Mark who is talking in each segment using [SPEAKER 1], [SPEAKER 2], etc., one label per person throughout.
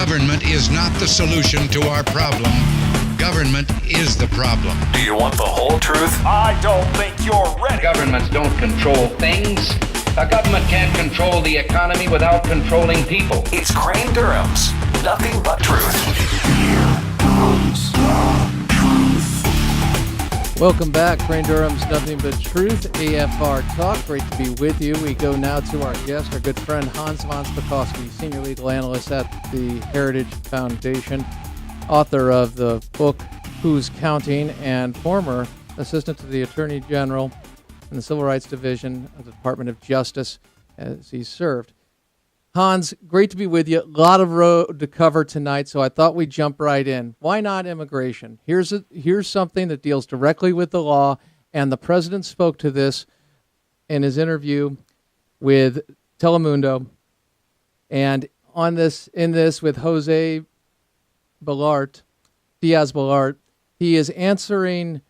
[SPEAKER 1] Government is not the solution to our problem. Government is the problem.
[SPEAKER 2] Do you want the whole truth?
[SPEAKER 3] I don't think you're ready.
[SPEAKER 4] Governments don't control things. A government can't control the economy without controlling people.
[SPEAKER 2] It's Crane Durham's Nothing But Truth.
[SPEAKER 5] Welcome back, Crane Durham's Nothing But Truth, AFR Talk. Great to be with you. We go now to our guest, our good friend Hans von Spakovsky, Senior Legal Analyst at the Heritage Foundation, author of the book Who's Counting, and former Assistant to the Attorney General in the Civil Rights Division of the Department of Justice as he served. Hans, great to be with you. A lot of road to cover tonight, so I thought we'd jump right in. Why not immigration? Here's something that deals directly with the law, and the president spoke to this in his interview with Telemundo, and in this with Jose Diaz-Balart, he is answering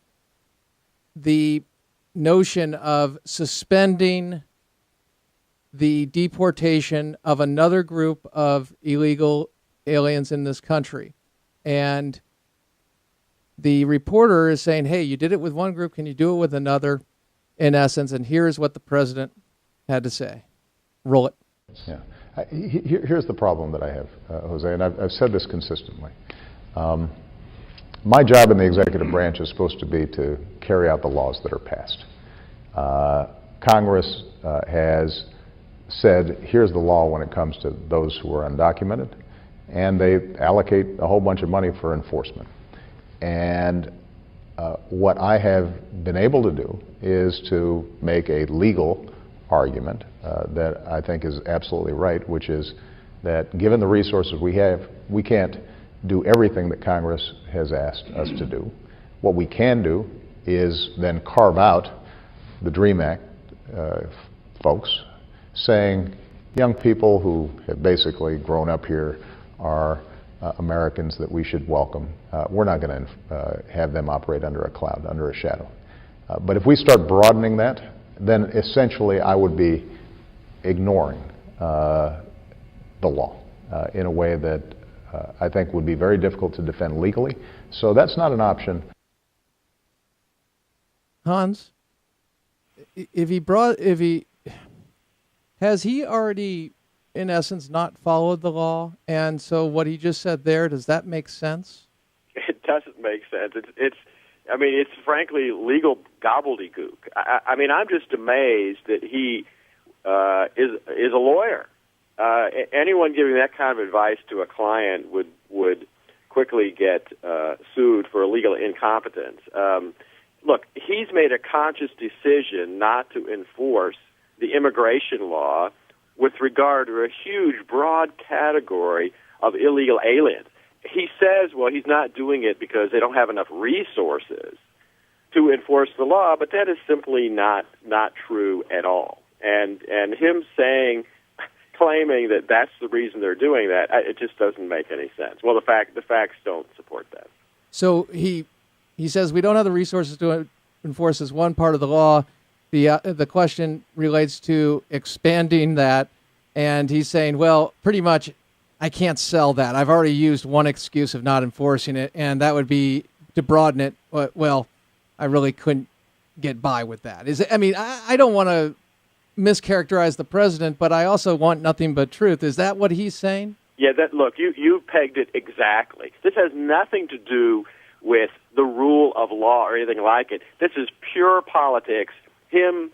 [SPEAKER 5] the notion of suspending the deportation of another group of illegal aliens in this country. And the reporter is saying, hey, you did it with one group, can you do it with another, in essence? And here's what the president had to say. Roll it.
[SPEAKER 6] Yeah. Here's the problem that I have, Jose, and I've said this consistently. My job in the executive branch is supposed to be to carry out the laws that are passed. Congress has said, here's the law when it comes to those who are undocumented, and they allocate a whole bunch of money for enforcement. And what I have been able to do is to make a legal argument that I think is absolutely right, which is that given the resources we have, we can't do everything that Congress has asked us to do. What we can do is then carve out the DREAM Act folks, saying young people who have basically grown up here are Americans that we should welcome. We're not going to have them operate under a cloud, under a shadow. But if we start broadening that, then essentially I would be ignoring the law in a way that I think would be very difficult to defend legally. So that's not an option.
[SPEAKER 5] Hans, has he already, in essence, not followed the law? And so what he just said there, does that make sense?
[SPEAKER 7] It doesn't make sense. It's frankly legal gobbledygook. I'm just amazed that he is a lawyer. Anyone giving that kind of advice to a client would quickly get sued for illegal incompetence. Look, he's made a conscious decision not to enforce the immigration law with regard to a huge, broad category of illegal aliens. He says, well, he's not doing it because they don't have enough resources to enforce the law, but that is simply not true at all. And him claiming that that's the reason they're doing that, it just doesn't make any sense. Well, the facts don't support that.
[SPEAKER 5] So he says we don't have the resources to enforce this one part of the law. The question relates to expanding that, and he's saying, well, pretty much I can't sell that. I've already used one excuse of not enforcing it, and that would be to broaden it. Well, I really couldn't get by with that. I don't want to mischaracterize the president, but I also want nothing but truth. Is that what he's saying?
[SPEAKER 7] Yeah, you pegged it exactly. This has nothing to do with the rule of law or anything like it. This is pure politics. Him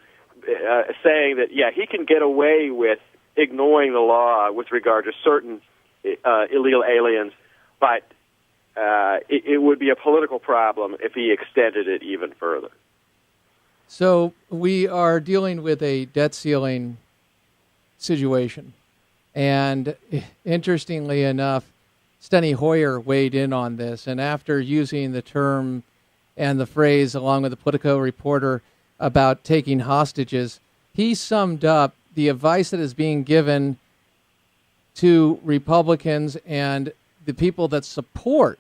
[SPEAKER 7] saying that, yeah, he can get away with ignoring the law with regard to certain illegal aliens, but it would be a political problem if he extended it even further.
[SPEAKER 5] So we are dealing with a debt ceiling situation. And interestingly enough, Steny Hoyer weighed in on this. And after using the term and the phrase, along with the Politico reporter, about taking hostages, he summed up the advice that is being given to Republicans and the people that support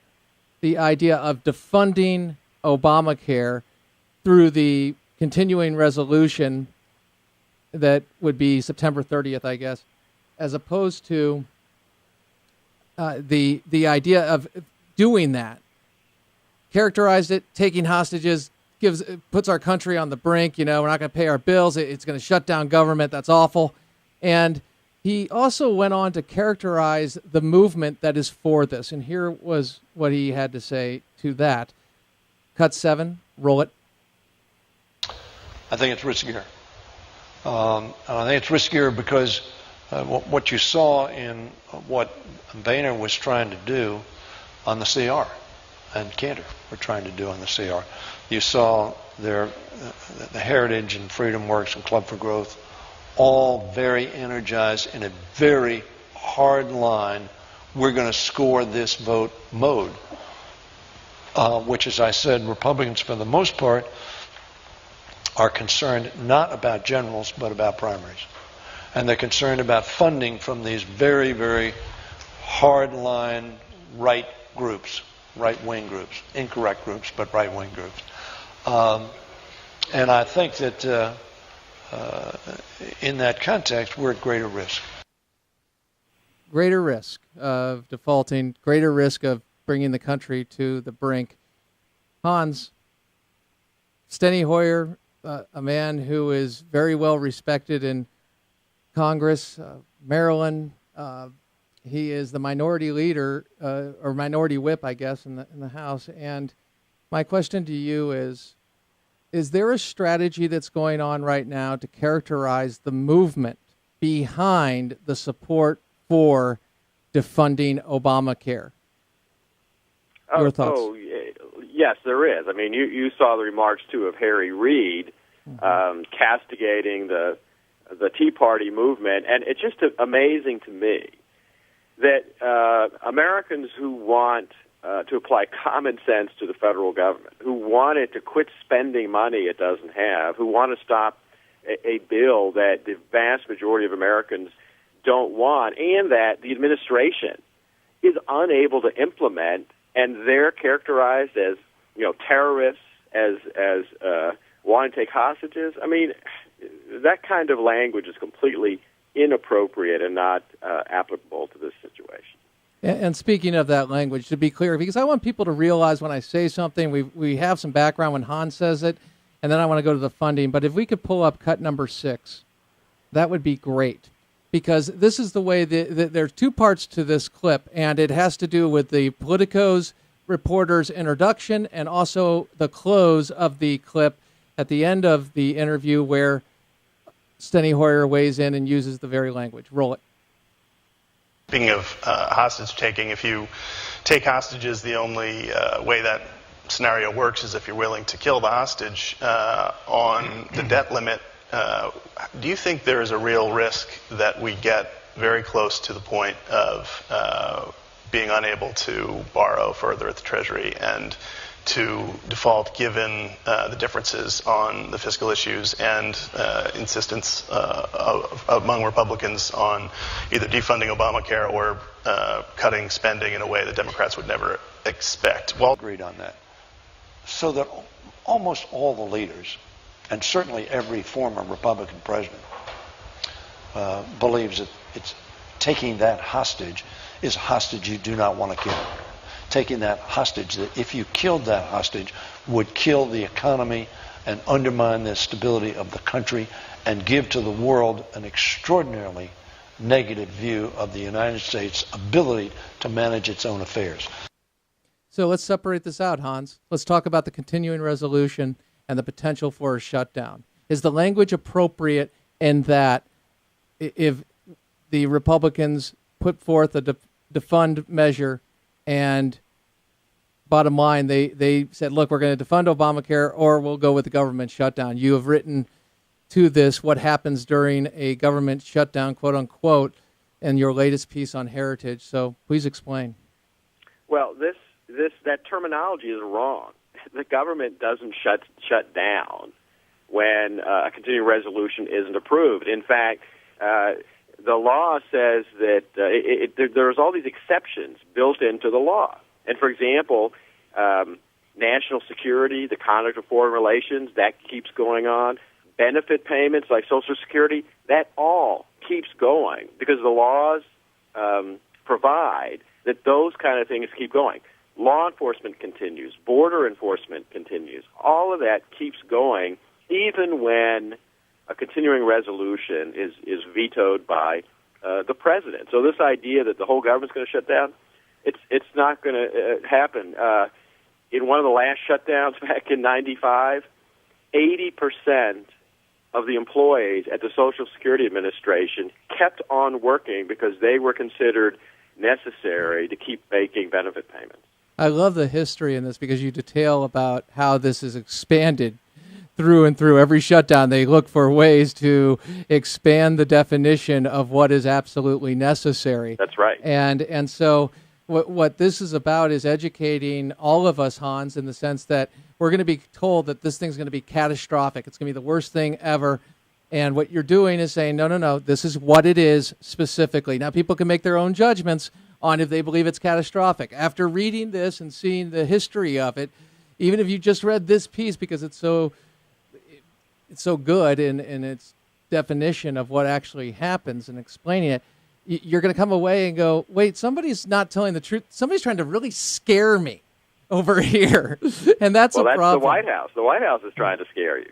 [SPEAKER 5] the idea of defunding Obamacare through the continuing resolution that would be September 30th, I guess, as opposed to the idea of doing that, characterized it, taking hostages, puts our country on the brink. We're not going to pay our bills. It's going to shut down government. That's awful. And he also went on to characterize the movement that is for this. And here was what he had to say to that. Cut 7, roll it.
[SPEAKER 8] I think it's riskier. And I think it's riskier because what you saw in what Boehner was trying to do on the CR and Cantor were trying to do on the CR. You saw the Heritage and Freedom Works and Club for Growth all very energized in a very hard line, we're going to score this vote mode, which, as I said, Republicans for the most part are concerned not about generals but about primaries. And they're concerned about funding from these very, very hard-line right groups, right-wing groups, incorrect groups, but right-wing groups. And I think that in that context, we're at greater risk.
[SPEAKER 5] Greater risk of defaulting, greater risk of bringing the country to the brink. Hans, Steny Hoyer, a man who is very well respected in Congress, Maryland. He is the minority leader, or minority whip, I guess, in the House. And my question to you is there a strategy that's going on right now to characterize the movement behind the support for defunding Obamacare? Your thoughts?
[SPEAKER 7] Yes, there is. I mean, you saw the remarks, too, of Harry Reid castigating the Tea Party movement. And it's just amazing to me that Americans who want to apply common sense to the federal government, who want it to quit spending money it doesn't have, who want to stop a bill that the vast majority of Americans don't want, and that the administration is unable to implement, and they're characterized as, terrorists, as wanting to take hostages. I mean, that kind of language is completely inappropriate and not applicable to this situation.
[SPEAKER 5] And speaking of that language, to be clear, because I want people to realize when I say something, we have some background when Hans says it, and then I want to go to the funding. But if we could pull up cut number 6, that would be great. Because this is the way there's two parts to this clip, and it has to do with the Politico's reporter's introduction and also the close of the clip at the end of the interview where Steny Hoyer weighs in and uses the very language. Roll it.
[SPEAKER 9] Speaking of hostage taking, if you take hostages, the only way that scenario works is if you're willing to kill the hostage on the debt limit. Do you think there is a real risk that we get very close to the point of being unable to borrow further at the Treasury and to default given the differences on the fiscal issues and insistence among Republicans on either defunding Obamacare or cutting spending in a way that Democrats would never expect?
[SPEAKER 8] Well, agreed on that. So that almost all the leaders, and certainly every former Republican president, believes that it's taking that hostage is a hostage you do not want to kill. Taking that hostage, that if you killed that hostage, would kill the economy and undermine the stability of the country and give to the world an extraordinarily negative view of the United States' ability to manage its own affairs.
[SPEAKER 5] So let's separate this out, Hans. Let's talk about the continuing resolution and the potential for a shutdown. Is the language appropriate in that if the Republicans put forth a defund measure and bottom line, they said, look, we're going to defund Obamacare or we'll go with the government shutdown. You have written to this what happens during a government shutdown, quote unquote, in your latest piece on Heritage. So please explain.
[SPEAKER 7] Well, that terminology is wrong. The government doesn't shut down when a continuing resolution isn't approved. In fact, the law says that there's all these exceptions built into the law. And for example, national security, the conduct of foreign relations, that keeps going on. Benefit payments like Social Security, that all keeps going because the laws provide that those kind of things keep going. Law enforcement continues. Border enforcement continues. All of that keeps going even when a continuing resolution is vetoed by the president. So this idea that the whole government's going to shut down, it's not going to happen. In one of the last shutdowns back in 95, 80% of the employees at the Social Security Administration kept on working because they were considered necessary to keep making benefit payments.
[SPEAKER 5] I love the history in this because you detail about how this is expanded through and through. Every shutdown, they look for ways to expand the definition of what is absolutely necessary.
[SPEAKER 7] That's right.
[SPEAKER 5] And so what this is about is educating all of us, Hans, in the sense that we're going to be told that this thing's going to be catastrophic. It's going to be the worst thing ever. And what you're doing is saying, no, this is what it is specifically. Now, people can make their own judgments on if they believe it's catastrophic. After reading this and seeing the history of it, even if you just read this piece because it's so good in its definition of what actually happens and explaining it, you're going to come away and go, wait, somebody's not telling the truth. Somebody's trying to really scare me over here. And that's a problem.
[SPEAKER 7] Well, that's the White House. The White House is trying to scare you.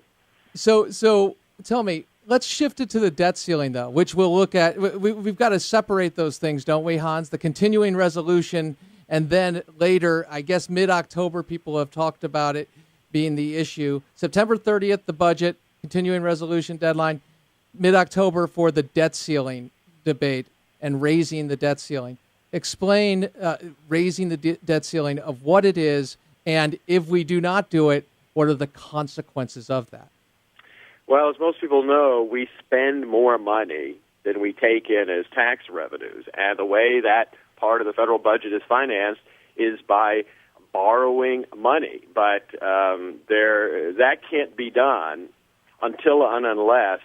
[SPEAKER 5] So tell me, let's shift it to the debt ceiling, though, which we'll look at. We've got to separate those things, don't we, Hans? The continuing resolution, and then later, I guess mid-October, people have talked about it being the issue. September 30th, the budget, continuing resolution deadline. Mid-October for the debt ceiling debate and raising the debt ceiling. Explain raising the debt ceiling of what it is, and if we do not do it, what are the consequences of that?
[SPEAKER 7] Well, as most people know, we spend more money than we take in as tax revenues. And the way that part of the federal budget is financed is by borrowing money. But that can't be done until and unless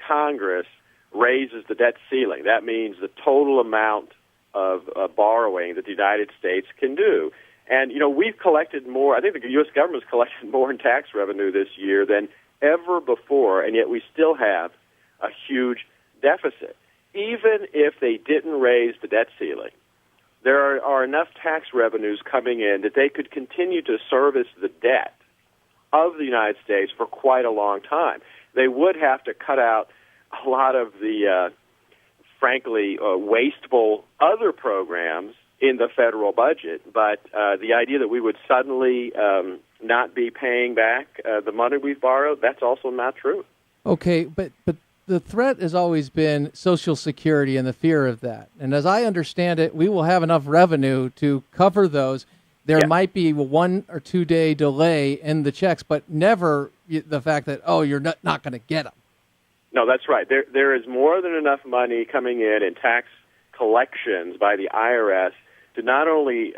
[SPEAKER 7] Congress raises the debt ceiling. That means the total amount of borrowing that the United States can do. And, we've collected more, I think the U.S. government's collected more in tax revenue this year than ever before, and yet we still have a huge deficit. Even if they didn't raise the debt ceiling, there are enough tax revenues coming in that they could continue to service the debt of the United States for quite a long time. They would have to cut out a lot of the, frankly, wasteful other programs in the federal budget, but the idea that we would suddenly not be paying back the money we've borrowed, that's also not true.
[SPEAKER 5] Okay, but the threat has always been Social Security and the fear of that. And as I understand it, we will have enough revenue to cover those. There might be a 1 or 2 day delay in the checks, but never the fact that, you're not going to get them.
[SPEAKER 7] No, that's right. There is more than enough money coming in tax collections by the IRS to not only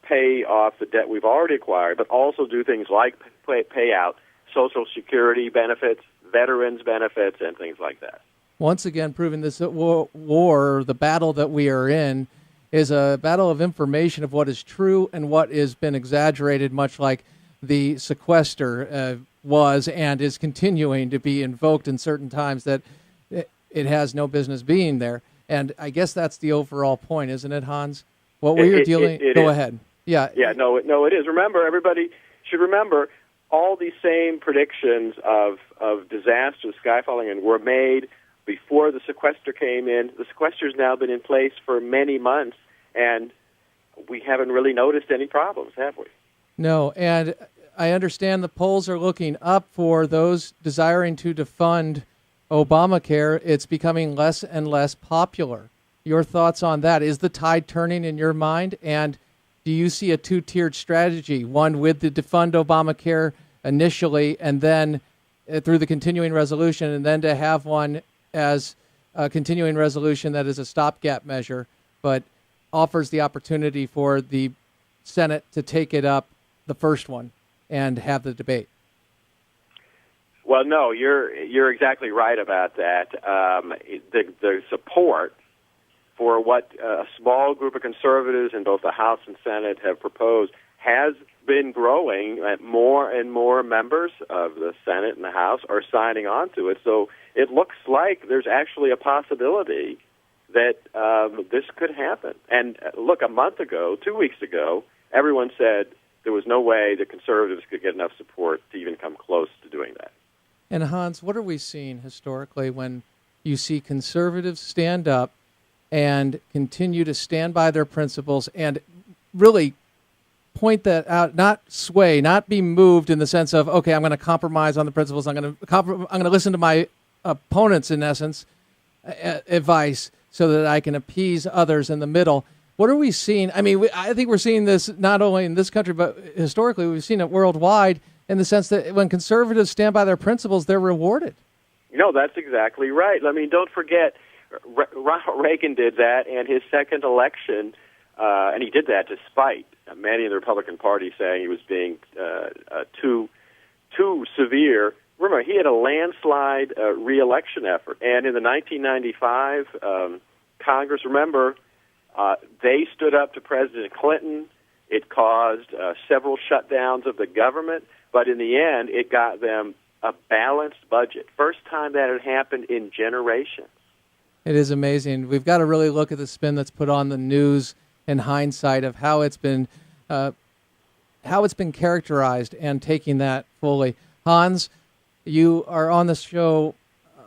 [SPEAKER 7] pay off the debt we've already acquired, but also do things like pay out Social Security benefits, veterans benefits, and things like that.
[SPEAKER 5] Once again, proving this war, the battle that we are in, is a battle of information of what is true and what has been exaggerated, much like the sequester was and is continuing to be invoked in certain times that it has no business being there. And I guess that's the overall point, isn't it, Hans? What we're dealing... Go ahead. Yeah.
[SPEAKER 7] Yeah, no, it is. Remember, everybody should remember all these same predictions of disaster, skyfalling, and were made before the sequester came in. The sequester's now been in place for many months, and we haven't really noticed any problems, have we?
[SPEAKER 5] No, and I understand the polls are looking up for those desiring to defund Obamacare. It's becoming less and less popular. Your thoughts on that? Is the tide turning in your mind? And do you see a two-tiered strategy, one with the defund Obamacare initially and then through the continuing resolution, and then to have one as a continuing resolution that is a stopgap measure but offers the opportunity for the Senate to take it up, the first one, and have the debate?
[SPEAKER 7] Well, no, you're exactly right about that. The support for what a small group of conservatives in both the House and Senate have proposed has been growing. More and more members of the Senate and the House are signing on to it. So it looks like there's actually a possibility that this could happen. And look, a month ago, 2 weeks ago, everyone said there was no way the conservatives could get enough support to even come close to doing that.
[SPEAKER 5] And Hans, what are we seeing historically when you see conservatives stand up and continue to stand by their principles and really point that out, not sway, not be moved in the sense of, okay, I'm going to compromise on the principles. I'm going to listen to my opponents, in essence, advice so that I can appease others in the middle. What are we seeing? I mean, I think we're seeing this not only in this country, but historically we've seen it worldwide in the sense that when conservatives stand by their principles, they're rewarded.
[SPEAKER 7] No, that's exactly right. I mean, don't forget, Ronald Reagan did that, and his second election, and he did that despite many in the Republican Party saying he was being too severe. Remember, he had a landslide re-election effort, and in the 1995 Congress, remember, they stood up to President Clinton. It caused several shutdowns of the government, but in the end, it got them a balanced budget. First time that had happened in generations.
[SPEAKER 5] It is amazing. We've got to really look at the spin that's put on the news in hindsight of how it's been characterized and taking that fully. Hans, you are on the show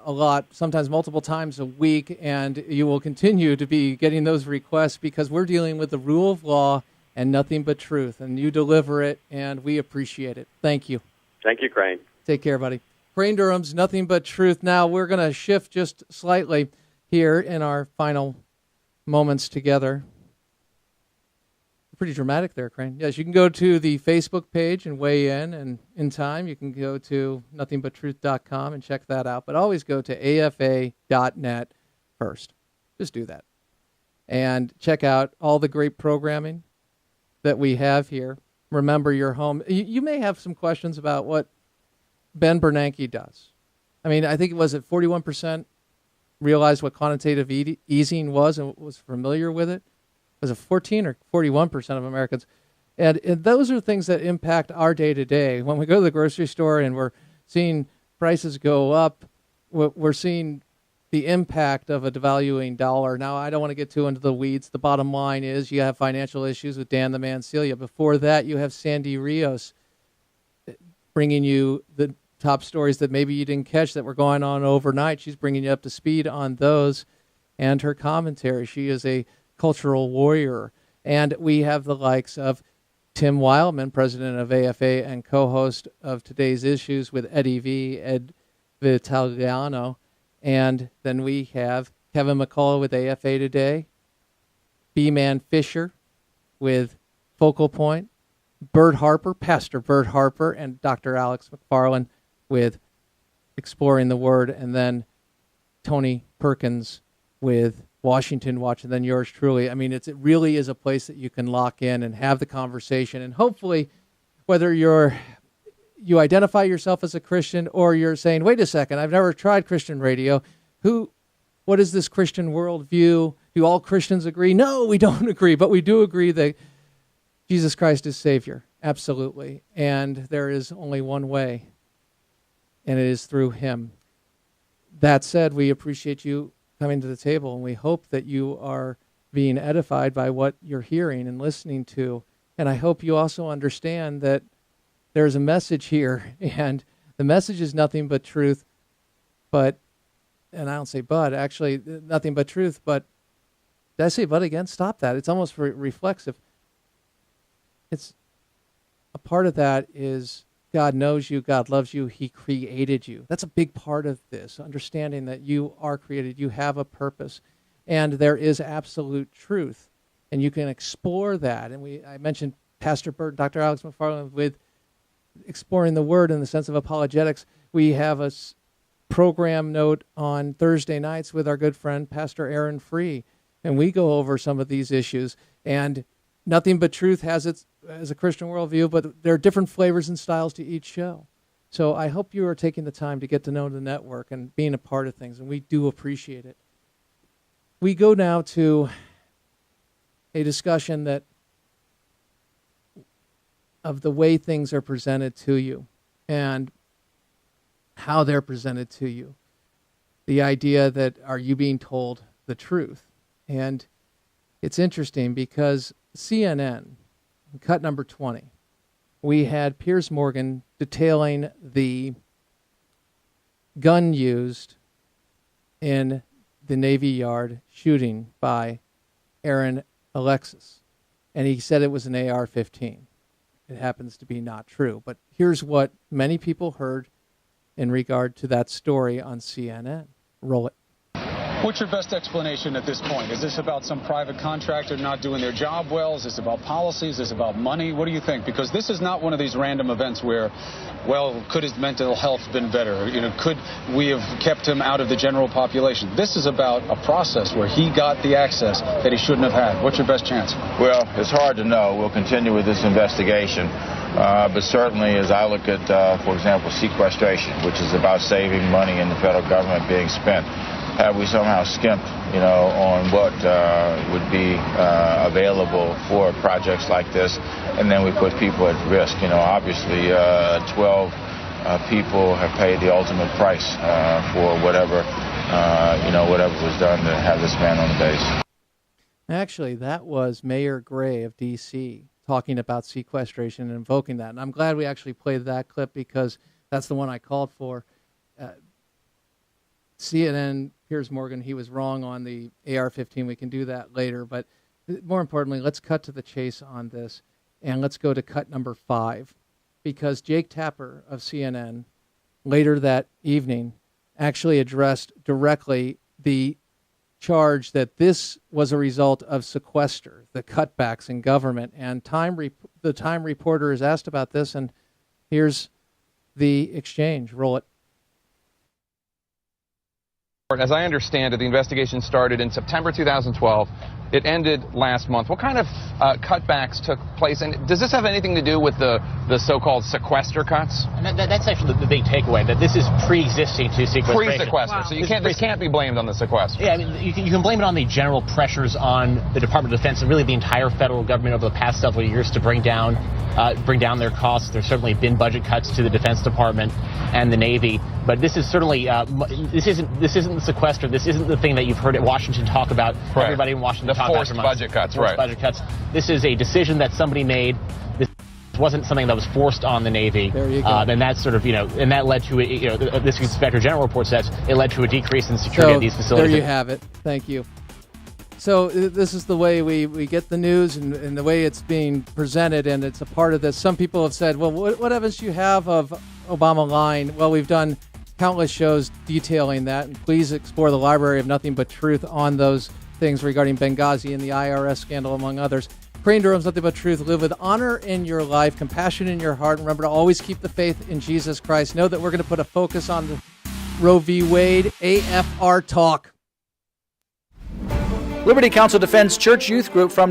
[SPEAKER 5] a lot, sometimes multiple times a week, and you will continue to be getting those requests because we're dealing with the rule of law and nothing but truth, and you deliver it, and we appreciate it. Thank you.
[SPEAKER 7] Thank you, Crane.
[SPEAKER 5] Take care, buddy. Crane Durham's Nothing But Truth. Now we're going to shift just slightly here in our final moments together. Pretty dramatic there, Crane. Yes, you can go to the Facebook page and weigh in, and in time you can go to nothingbutTruth.com and check that out. But always go to afa.net first. Just do that. And check out all the great programming that we have here. Remember your home. You may have some questions about what Ben Bernanke does. I mean, I think it was at 41% realized what quantitative easing was and was familiar with it. Was it 14 or 41% of Americans? And those are things that impact our day-to-day. When we go to the grocery store and we're seeing prices go up, we're seeing the impact of a devaluing dollar. Now, I don't want to get too into the weeds. The bottom line is you have financial issues with Dan the Man Celia. Before that, you have Sandy Rios bringing you the top stories that maybe you didn't catch that were going on overnight. She's bringing you up to speed on those and her commentary. She is a cultural warrior. And we have the likes of Tim Wildman, president of AFA and co-host of Today's Issues with Eddie V, Ed Vitaliano. And then we have Kevin McCullough with AFA Today, B-Man Fisher with Focal Point, Bert Harper, Pastor Bert Harper, and Dr. Alex McFarland with Exploring the Word, and then Tony Perkins with Washington Watch, and then yours truly. I mean, it really is a place that you can lock in and have the conversation. And hopefully, whether you identify yourself as a Christian or you're saying, wait a second, I've never tried Christian radio. What is this Christian worldview? Do all Christians agree? No, we don't agree, but we do agree that Jesus Christ is Savior. Absolutely. And there is only one way, and it is through Him. That said, we appreciate you coming to the table, and we hope that you are being edified by what you're hearing and listening to. And I hope you also understand that there's a message here, and the message is nothing but truth, and I don't say but, actually, nothing but truth, but did I say but again? Stop that. It's almost reflexive. It's a part of that is God knows you, God loves you, He created you. That's a big part of this, understanding that you are created, you have a purpose, and there is absolute truth, and you can explore that. And I mentioned Pastor Bert, Dr. Alex McFarland with Exploring the Word in the sense of apologetics. We have a program note on Thursday nights with our good friend Pastor Aaron Free, and we go over some of these issues. And Nothing But Truth has its as a Christian worldview, but there are different flavors and styles to each show. So I hope you are taking the time to get to know the network and being a part of things, and we do appreciate it. We go now to a discussion of the way things are presented to you and how they're presented to you. The idea that, are you being told the truth? And it's interesting because CNN, cut number 20, we had Piers Morgan detailing the gun used in the Navy Yard shooting by Aaron Alexis. And he said it was an AR-15. It happens to be not true. But here's what many people heard in regard to that story on CNN. Roll it.
[SPEAKER 10] What's your best explanation at this point? Is this about some private contractor not doing their job well? Is this about policy? Is this about money? What do you think? Because this is not one of these random events where, well, could his mental health been better? You know, could we have kept him out of the general population? This is about a process where he got the access that he shouldn't have had. What's your best chance?
[SPEAKER 11] Well, it's hard to know. We'll continue with this investigation. But certainly, as I look at, for example, sequestration, which is about saving money in the federal government being spent, have we somehow skimped, on what would be available for projects like this, and then we put people at risk. Obviously, 12 people have paid the ultimate price for whatever was done to have this man on the base.
[SPEAKER 5] Actually, that was Mayor Gray of D.C. talking about sequestration and invoking that. And I'm glad we actually played that clip because that's the one I called for. CNN, Piers Morgan, he was wrong on the AR-15. We can do that later. But more importantly, let's cut to the chase on this. And let's go to cut number 5. Because Jake Tapper of CNN, later that evening, actually addressed directly the charge that this was a result of sequester, the cutbacks in government. And the Time reporter is asked about this, and here's the exchange. Roll it.
[SPEAKER 12] As I understand it, the investigation started in September 2012. It ended last month. What kind of cutbacks took place? And does this have anything to do with the so-called sequester cuts?
[SPEAKER 13] And that's actually the big takeaway, that this is pre-existing to sequestration.
[SPEAKER 12] Pre-sequester. Wow. So this can't be blamed on the sequester.
[SPEAKER 13] Yeah, I mean, you can blame it on the general pressures on the Department of Defense and really the entire federal government over the past several years to bring down their costs. There's certainly been budget cuts to the Defense Department and the Navy. But this is certainly, this isn't the sequester. This isn't the thing that you've heard at Washington talk about.
[SPEAKER 12] Right.
[SPEAKER 13] Everybody in Washington
[SPEAKER 12] talk about. The forced budget cuts, right.
[SPEAKER 13] Budget cuts. This is a decision that somebody made. This wasn't something that was forced on the Navy.
[SPEAKER 5] There you go.
[SPEAKER 13] And that's sort of, and that led to, this Inspector General report says it led to a decrease in security of these facilities.
[SPEAKER 5] There you have it. Thank you. So this is the way we get the news and the way it's being presented, and it's a part of this. Some people have said, well, what evidence do you have of Obama lying? Well, we've done countless shows detailing that, and please explore the library of Nothing But Truth on those things regarding Benghazi and the IRS scandal, among others. Crane Durham's Nothing But Truth. Live with honor in your life, compassion in your heart. Remember to always keep the faith in Jesus Christ. Know that we're going to put a focus on the Roe v. Wade. AFR Talk.
[SPEAKER 14] Liberty Counsel Defense Church Youth Group from